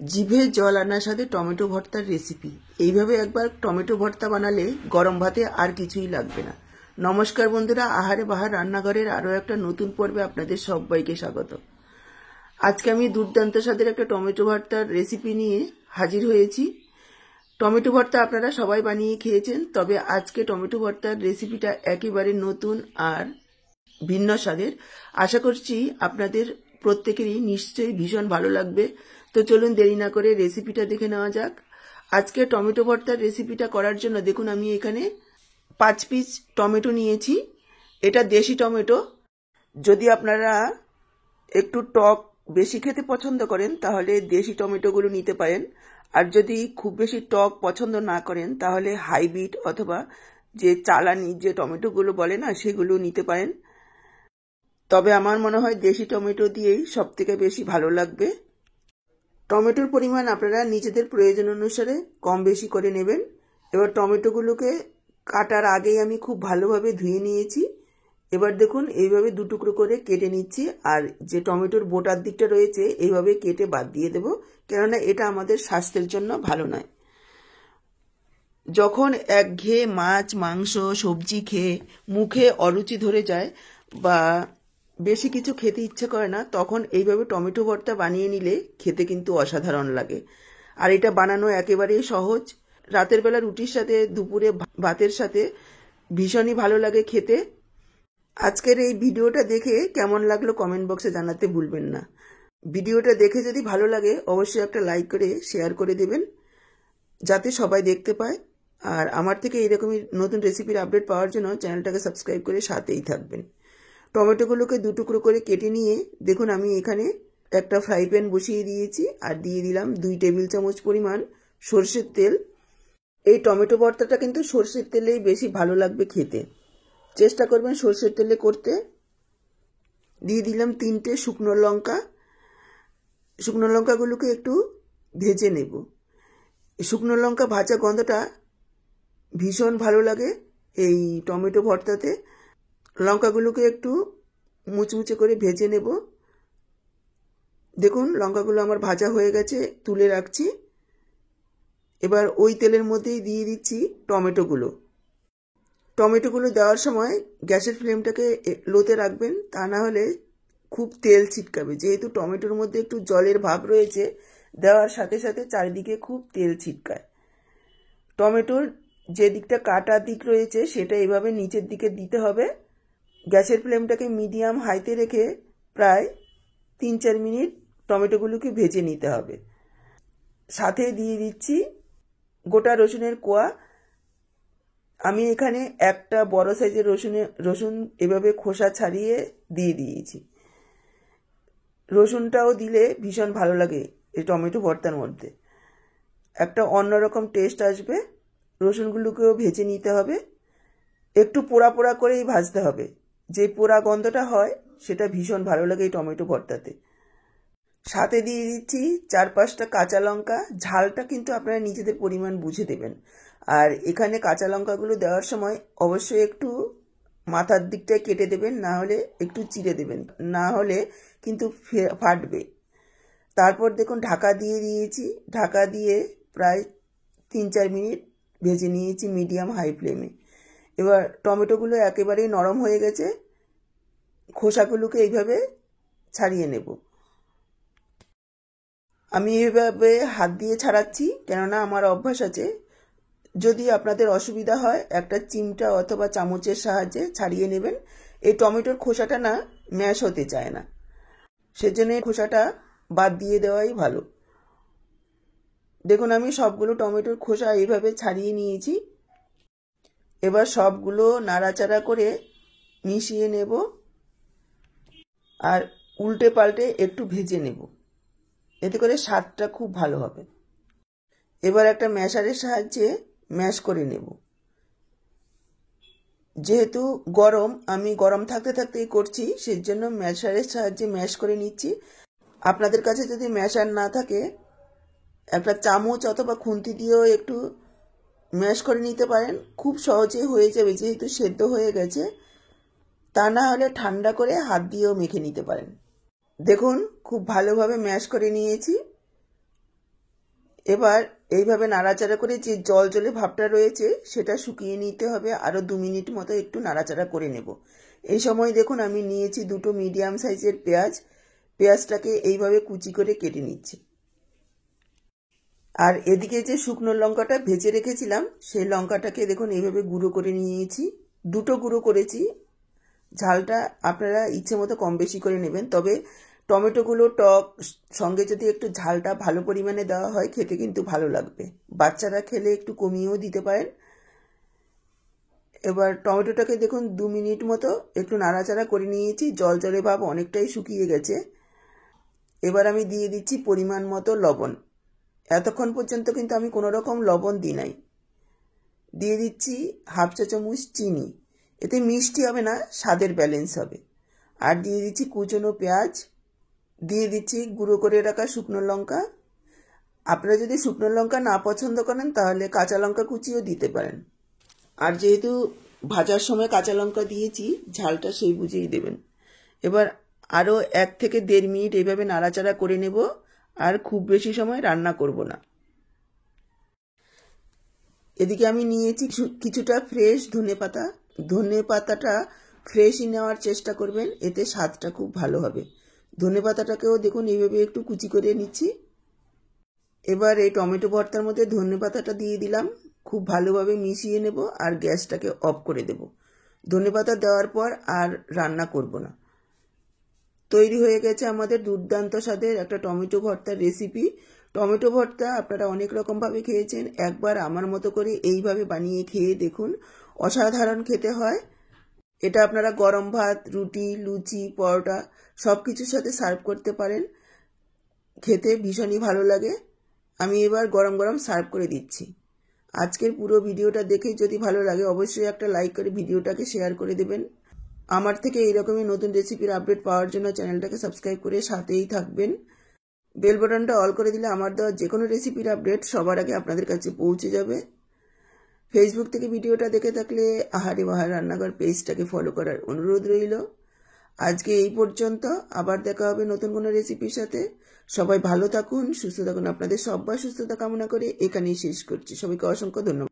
জিভে জল আনার সাথে টমেটো ভর্তার রেসিপি। এইভাবে একবার টমেটো ভর্তা বানালে গরম ভাতে আর কিছুই লাগবে না। নমস্কার বন্ধুরা, আহারে বাহার রান্নাঘরের আরও একটা নতুন পর্বে আপনাদের সবাইকে স্বাগত। আজকে আমি দুর্দান্ত স্বাদের একটা টমেটো ভর্তার রেসিপি নিয়ে হাজির হয়েছি। টমেটো ভর্তা আপনারা সবাই বানিয়ে খেয়েছেন, তবে আজকে টমেটো ভর্তার রেসিপিটা একেবারে নতুন আর ভিন্ন স্বাদের। আশা করছি আপনাদের প্রত্যেকেরই নিশ্চয়ই ভীষণ ভালো লাগবে। তো চলুন দেরি না করে রেসিপিটা দেখে নেওয়া যাক। আজকে টমেটো ভর্তার রেসিপিটা করার জন্য দেখুন আমি এখানে 5 পিস টমেটো নিয়েছি। এটা দেশি টমেটো। যদি আপনারা একটু টক বেশি খেতে পছন্দ করেন তাহলে দেশি টমেটোগুলো নিতে পারেন, আর যদি খুব বেশি টক পছন্দ না করেন তাহলে হাইব্রিড অথবা যে চালানি যে টমেটোগুলো বলে না সেগুলো নিতে পারেন। তবে আমার মনে হয় দেশি টমেটো দিয়েই সবথেকে বেশি ভালো লাগবে। টমেটোর পরিমাণ আপনারা নিজেদের প্রয়োজন অনুসারে কম বেশি করে নেবেন। এবার টমেটোগুলোকে কাটার আগেই আমি খুব ভালোভাবে ধুয়ে নিয়েছি। এবার দেখুন এইভাবে দুটুকরো করে কেটে নিচ্ছি, আর যে টমেটোর বোটার দিকটা রয়েছে এইভাবে কেটে বাদ দিয়ে দেব, কেননা এটা আমাদের স্বাস্থ্যের জন্য ভালো নয়। যখন একঘেয়ে মাছ মাংস সবজি খেয়ে মুখে অরুচি ধরে যায় বা বেশি কিছু খেতে ইচ্ছে করে না, তখন এইভাবে টমেটো ভর্তা বানিয়ে নিলে খেতে কিন্তু অসাধারণ লাগে। আর এটা বানানো একেবারেই সহজ। রাতের বেলা রুটির সাথে, দুপুরে ভাতের সাথে ভীষণই ভালো লাগে খেতে। আজকের এই ভিডিওটা দেখে কেমন লাগলো কমেন্ট বক্সে জানাতে ভুলবেন না। ভিডিওটা দেখে যদি ভালো লাগে অবশ্যই একটা লাইক করে শেয়ার করে দেবেন, যাতে সবাই দেখতে পায়। আর আমার থেকে এইরকমই নতুন রেসিপির আপডেট পাওয়ার জন্য চ্যানেলটাকে সাবস্ক্রাইব করে সাথেই থাকবেন। টমেটোগুলোকে দুটুকরো করে কেটে নিয়ে দেখুন আমি এখানে একটা ফ্রাই প্যান বসিয়ে দিয়েছি, আর দিয়ে দিলাম 2 টেবিল চামচ পরিমাণ সরষের তেল। এই টমেটো ভর্তাটা কিন্তু সরষের তেলেই বেশি ভালো লাগবে খেতে, চেষ্টা করবেন সরষের তেলে করতে। দিয়ে দিলাম 3টে শুকনো লঙ্কা। শুকনো লঙ্কাগুলোকে একটু ভেজে নেব। শুকনো লঙ্কা ভাজা গন্ধটা ভীষণ ভালো লাগে এই টমেটো ভর্তাতে। লঙ্কাগুলোকে একটু মুচমুচে করে ভেজে নেব। দেখুন লঙ্কাগুলো আমার ভাজা হয়ে গেছে, তুলে রাখছি। এবার ওই তেলের মধ্যেই দিয়ে দিচ্ছি টমেটোগুলো। টমেটোগুলো দেওয়ার সময় গ্যাসের ফ্লেমটাকে লোতে রাখবেন, তা না হলে খুব তেল ছিটকাবে। যেহেতু টমেটোর মধ্যে একটু জলের ভাব রয়েছে, দেওয়ার সাথে সাথে চারিদিকে খুব তেল ছিটকায়। টমেটোর যে দিকটা কাটা দিক রয়েছে সেটা এভাবে নিচের দিকে দিতে হবে। গ্যাসের ফ্লেমটাকে মিডিয়াম হাইতে রেখে প্রায় 3-4 মিনিট টমেটোগুলোকে ভেজে নিতে হবে। সাথে দিয়ে দিচ্ছি গোটা রসুনের কোয়া। আমি এখানে একটা বড় সাইজের রসুন এভাবে খোসা ছাড়িয়ে দিয়ে দিয়েছি। রসুনটাও দিলে ভীষণ ভালো লাগে এই টমেটো ভর্তার মধ্যে, একটা অন্যরকম টেস্ট আসবে। রসুনগুলোকেও ভেজে নিতে হবে, একটু পোড়া পোড়া করেই ভাজতে হবে। যে পোড়া গন্ধটা হয় সেটা ভীষণ ভালো লাগে এই টমেটো ভর্তাতে। সাথে দিয়ে দিচ্ছি 4-5টা কাঁচা লঙ্কা। ঝালটা কিন্তু আপনারা নিজেদের পরিমাণ বুঝে দেবেন। আর এখানে কাঁচা লঙ্কাগুলো দেওয়ার সময় অবশ্যই একটু মাথার দিকটায় কেটে দেবেন, না হলে একটু চিড়ে দেবেন, না হলে কিন্তু ফাটবে। তারপর দেখুন ঢাকা দিয়ে দিয়েছি। ঢাকা দিয়ে প্রায় 3-4 মিনিট ভেজে নিয়েছি মিডিয়াম হাই ফ্লেমে। এবার টমেটোগুলো একেবারেই নরম হয়ে গেছে, খোসাগুলোকে এইভাবে ছাড়িয়ে নেব। আমি এইভাবে হাত দিয়ে ছাড়াচ্ছি, কেননা আমার অভ্যাস আছে। যদি আপনাদের অসুবিধা হয় একটা চিমটা অথবা চামচের সাহায্যে ছাড়িয়ে নেবেন। এই টমেটোর খোসাটা না ম্যাশ হতে চায় না, সেজন্য খোসাটা বাদ দিয়ে দেওয়াই ভালো। দেখুন আমি সবগুলো টমেটোর খোসা এইভাবে ছাড়িয়ে নিয়েছি। এবার সবগুলো নাড়াচাড়া করে মিশিয়ে নেব, আর উল্টে পাল্টে একটু ভেজে নেব, এতে করে স্বাদটা খুব ভালো হবে। এবার একটা ম্যাশারের সাহায্যে ম্যাশ করে নেব। যেহেতু গরম, আমি গরম থাকতে থাকতেই করছি, সেজন্য ম্যাশারের সাহায্যে ম্যাশ করে নিচ্ছি। আপনাদের কাছে যদি ম্যাশার না থাকে একটা চামচ অথবা খুন্তি দিয়েও একটু ম্যাশ করে নিতে পারেন, খুব সহজে হয়ে যাবে যেহেতু সেদ্ধ হয়ে গেছে। তা না হলে ঠান্ডা করে হাত দিয়েও মেখে নিতে পারেন। দেখুন খুব ভালোভাবে ম্যাশ করে নিয়েছি। এবার এইভাবে নাড়াচাড়া করে যে জল জলে ভাবটা রয়েছে সেটা শুকিয়ে নিতে হবে। আরও 2 মিনিট মতো একটু নাড়াচাড়া করে নেব। এই সময় দেখুন আমি নিয়েছি 2টো মিডিয়াম সাইজের পেঁয়াজ। পেঁয়াজটাকে এইভাবে কুচি করে কেটে নিচ্ছি। আর এদিকে যে শুকনো লঙ্কাটা ভেজে রেখেছিলাম সেই লঙ্কাটাকে দেখুন এইভাবে গুঁড়ো করে নিয়েছি। 2টো গুঁড়ো করেছি। ঝালটা আপনারা ইচ্ছে মতো কম বেশি করে নেবেন, তবে টমেটোগুলো টক, সঙ্গে যদি একটু ঝালটা ভালো পরিমাণে দেওয়া হয় খেতে কিন্তু ভালো লাগবে। বাচ্চারা খেলে একটু কমিয়েও দিতে পারেন। এবার টমেটোটাকে দেখুন 2 মিনিট মতো একটু নাড়াচাড়া করে নিয়েছি। জল জলে ভাব অনেকটাই শুকিয়ে গেছে। এবার আমি দিয়ে দিচ্ছি পরিমাণ মতো লবণ। এতক্ষণ পর্যন্ত কিন্তু আমি কোনো রকম লবণ দিই নাই। দিয়ে দিচ্ছি হাফ চা চামচ চিনি। এতে মিষ্টি হবে না, স্বাদের ব্যালেন্স হবে। আর দিয়ে দিচ্ছি কুচনো পেঁয়াজ, দিয়ে দিচ্ছি গুঁড়ো করে রাখা শুকনো লঙ্কা। আপনারা যদি শুকনো লঙ্কা না পছন্দ করেন তাহলে কাঁচা লঙ্কা কুচিও দিতে পারেন। আর যেহেতু ভাজার সময় কাঁচা লঙ্কা দিয়েছি, ঝালটা সেই বুঝেই দেবেন। এবার আরও 1 থেকে 1.5 মিনিট এইভাবে নাড়াচাড়া করে নেব। আর খুব বেশি সময় রান্না করব না। এদিকে আমি নিয়েছি কিছুটা ফ্রেশ ধনেপাতা। ধনেপাতাটা ফ্রেশই নেওয়ার চেষ্টা করবেন, এতে স্বাদটা খুব ভালো হবে। ধনেপাতাটাকেও দেখুন এইভাবে একটু কুচি করে নিচ্ছি। এবার এই টমেটো ভর্তার মধ্যে ধনেপাতাটা দিয়ে দিলাম। খুব ভালোভাবে মিশিয়ে নেব আর গ্যাসটাকে অফ করে দেব। ধনেপাতা দেওয়ার পর আর রান্না করব না। তৈরি হয়ে গেছে আমাদের দুর্দান্ত স্বাদের একটা টমেটো ভর্তার রেসিপি। টমেটো ভর্তা আপনারা অনেক রকমভাবে খেয়েছেন, একবার আমার মতো করে এইভাবে বানিয়ে খেয়ে দেখুন, অসাধারণ খেতে হয়। এটা আপনারা গরম ভাত, রুটি, লুচি, পরোটা সব কিছুর সাথে সার্ভ করতে পারেন। খেতে ভীষণই ভালো লাগে। আমি এবার গরম গরম সার্ভ করে দিচ্ছি। আজকের পুরো ভিডিওটা দেখে যদি ভালো লাগে অবশ্যই একটা লাইক করে ভিডিওটাকে শেয়ার করে দেবেন। আমার থেকে এইরকমই নতুন রেসিপির আপডেট পাওয়ার জন্য চ্যানেলটাকে সাবস্ক্রাইব করে সাথেই থাকবেন। বেল বাটনটা অল করে দিলে আমার দেওয়া যে কোনো রেসিপির আপডেট সবার আগে আপনাদের কাছে পৌঁছে যাবে। ফেসবুক থেকে ভিডিওটা দেখে থাকলে আহারে বাহার রান্নাঘর পেজটাকে ফলো করার অনুরোধ রইল। আজকে এই পর্যন্ত, আবার দেখা হবে নতুন কোনো রেসিপির সাথে। সবাই ভালো থাকুন, সুস্থ থাকুন। আপনাদের সবার সুস্থতা কামনা করে এখানেই শেষ করছি। সবাইকে অসংখ্য ধন্যবাদ।